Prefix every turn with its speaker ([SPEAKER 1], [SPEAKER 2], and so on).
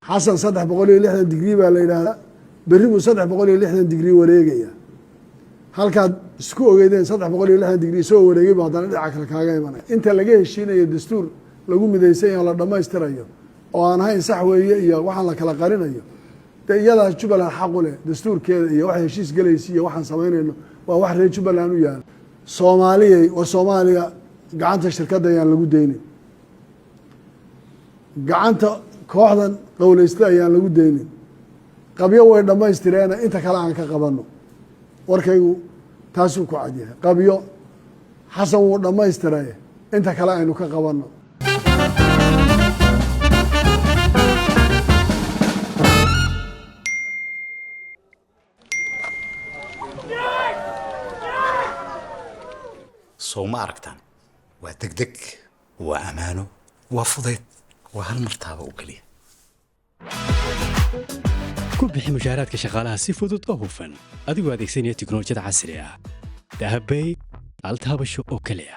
[SPEAKER 1] حسن صدح بقولي لحنا دقري بالله بريمو صدح بقولي لحنا دقري وريقيا halkaad isku ogeydeen 360 degree soo wareegay baadana dhinaca kale kaaga imanay inta laga heshiinayo dastuur lagu midaysan yahay la dhameystirayo oo aan ahayn sax weeye iyo waxaan la kala qarinayo iyada Jubbaland xaq u leh dastuurkeeda iyo wax heshiis galaysi iyo waxaan sameynayno waa wax reer Jubbaland u yaal Soomaaliya gacanta shirkadda ayaan lagu deynin gacanta kooxdan qowleysta ayaan lagu deynin qabyo way dhameystireen inta kale aan ka qabano warkaygu taasuu ku cad yahay qabyo xasan wuu dhamaystiray inta kale aynu ka qabanno
[SPEAKER 2] soo ma aragtaan waa degdeg waa amaano waa fudayd waa hal martaaba u kaliya
[SPEAKER 3] ku bixi mushaaraadka shaqaalaha si fudud oo hufan adigoo adeegsanaya tiknoolajiyada casriga ah dahabay hal taabasho oo kaliya